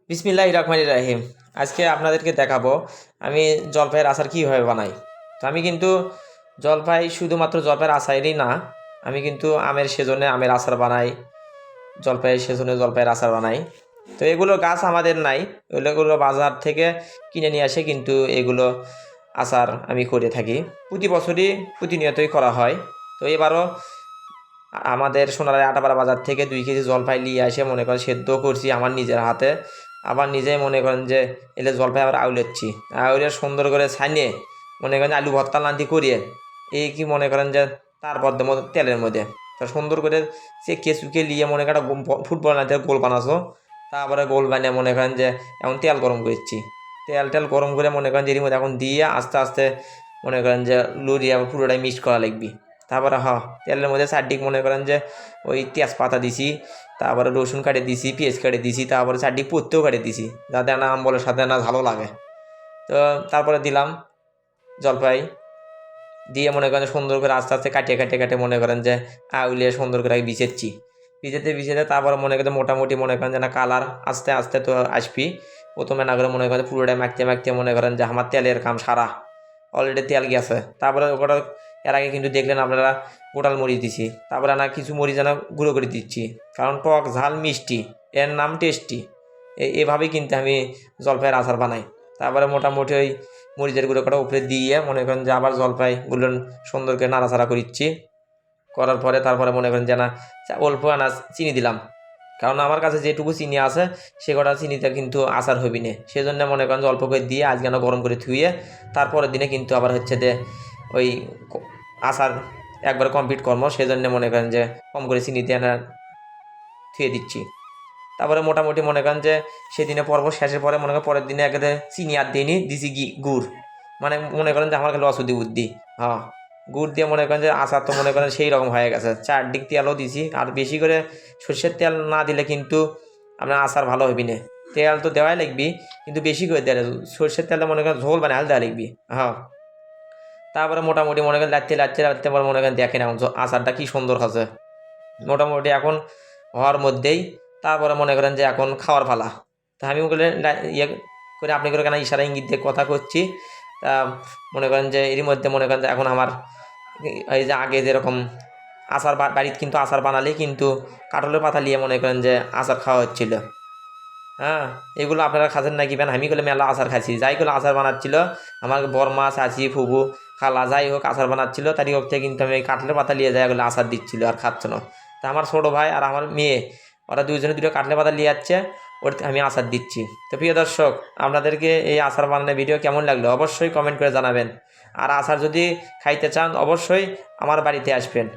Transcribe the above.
বিসমিল্লাহির রহমানির রহিম। আজকে আপনাদেরকে দেখাবো আমি জলপাইয়ের আচার কীভাবে বানাই। তো আমি কিন্তু জলপাই শুধুমাত্র জলপাইয়ের আচারই না, আমি কিন্তু আমের সেজনে আমের আচার বানাই, জলপাইয়ের সেজনে জলপাইয়ের আচার বানাই। তো এগুলো গাছ আমাদের নাই, এগুলো বাজার থেকে কিনে নিয়ে আসে, কিন্তু এগুলো আচার আমি করে থাকি। প্রতি বছরই প্রতিনিয়তই করা হয়। তো এবারও আমাদের সোনারায় আটাপাড়া বাজার থেকে 2 কেজি জলপাই নিয়ে এসে মনে করেন সেদ্ধ করছি আমার নিজের হাতে। আবার নিজেই মনে করেন যে এলে জলপাই আবার আউলেচ্ছি, আউলে সুন্দর করে ছানিয়ে মনে করেন আলু ভর্তা লান্তি করিয়ে এই কি মনে করেন যে তারপর দেবো তেলের মধ্যে। তা সুন্দর করে সে কেঁচুকে নিয়ে মনে করেন ফুটবল না গোল বানাছো, তারপরে গোল বানিয়ে মনে করেন যে এখন তেল গরম করছি, তেল গরম করে মনে করেন যে এর মধ্যে এখন দিয়ে আস্তে আস্তে মনে করেন যে লুড়িয়ে পুরোটাই মিক্স করা লাগবে। তারপরে তেলের মধ্যে চারদিক মনে করেন যে ওই তেজপাতা দিছি, তারপরে রসুন কাটে দিছি, পেঁয়াজ কাটে দিছি, তারপরে চারদিক পত্তেও কাটে দিছি যাতে না আম্বলের সাথে না ভালো লাগে। তো তারপরে দিলাম জলপাই দিয়ে মনে করেন সুন্দর করে আস্তে আস্তে কাটিয়ে কাটিয়ে কাটিয়ে মনে করেন যে আউলিয়ে সুন্দর করে বিছেচ্ছি, বিছেতে তারপরে মনে করেন মোটামুটি মনে করেন যে না কালার আস্তে আস্তে তো আসবি। প্রথমে না করে মনে করেন পুরোটাই মাখতে মাখতে মনে করেন যে আমার তেলের কাম সারা অলরেডি তেল গেছে। তারপরে ওটা এর আগে কিন্তু দেখলেন আপনারা গোটাল মরিচ দিছি, তারপরে না কিছু মরিচ যেন গুঁড়ো করে দিচ্ছি, কারণ টক ঝাল মিষ্টি এর নাম টেস্টি। এভাবেই কিন্তু আমি জলপাইয়ের আচার বানাই। তারপরে মোটামুটি ওই মরিচের গুঁড়ো কটা উপরে দিয়ে মনে করেন যে আবার জলপাইগুলো সুন্দর করে নাড়াচাড়া করিচ্ছি, করার পরে তারপরে মনে করেন যে না অল্প আনা চিনি দিলাম, কারণ আমার কাছে যেটুকু চিনি আছে সে কটা চিনিতে কিন্তু আচার হবি না, সেজন্য মনে করেন যে অল্প করে দিয়ে আজকে না গরম করে ধুয়ে তারপরের দিনে কিন্তু আবার হচ্ছে যে ওই আচার একবার কমপ্লিট কর্ম, সেজন্য মনে করেন যে কম করে চিনি দিয়ে না ধুয়ে দিচ্ছি। তারপরে মোটামুটি মনে করেন যে সেদিনে পর্ব শেষের পরে মনে করেন পরের দিনে একেবারে চিনি আর দিইনি, দিছি গুড়, মানে মনে করেন যে আমার খালি অসুধি বুদ্ধি। গুড় দিয়ে মনে করেন যে আচার তো মনে করেন সেই রকম হয়ে গেছে। চারদিক তেলও দিছি, আর বেশি করে সর্ষের তেল না দিলে কিন্তু আপনার আচার ভালো হবি না। তেল তো দেওয়াই লাগবি, কিন্তু বেশি করে দেয় সর্ষের তেলটা মনে করেন ঝোল বানালে দেওয়া লাগবি। তারপরে মোটামুটি মনে করেন লাড়তে লাড়তে লাড়তে পরে মনে করেন দেখেন এখন আচারটা কী সুন্দর হচ্ছে মোটামুটি এখন হওয়ার মধ্যেই। তারপরে মনে করেন যে এখন খাওয়ার পালা। তা আমি ওগুলো ইয়ে করে আপনি করে কেন ইশারা ইঙ্গিত দিয়ে কথা করছি। তা মনে করেন যে এরই মধ্যে মনে করেন যে এখন আমার এই যে আগে যেরকম আচার বাড়িতে কিন্তু আচার বানালে কিন্তু কাঁঠালের পাতা নিয়ে মনে করেন যে আচার খাওয়া হচ্ছিল। এগুলো আপনারা খাচ্ছেন নাকি বেন? আমি করলে মেলা আচার খাইছি, যাইগুলো আচার বানাচ্ছিল আমার বরমা চাচি ফুবু খালা যাই হোক আচার বানাচ্ছিল, তারই হোক থেকে কিন্তু আমি কাঁঠালের পাতা নিয়ে যাই, এগুলো আচার দিচ্ছিল আর খাচ্ছিল। তা আমার ছোটো ভাই আর আমার মেয়ে ওরা দুজনে দুটো কাঁঠালের পাতা নিয়ে যাচ্ছে, ওর আমি আচার দিচ্ছি। তো প্রিয় দর্শক, আপনাদেরকে এই আচার বানানোর ভিডিও কেমন লাগলো অবশ্যই কমেন্ট করে জানাবেন। আর আচার যদি খাইতে চান অবশ্যই আমার বাড়িতে আসবেন।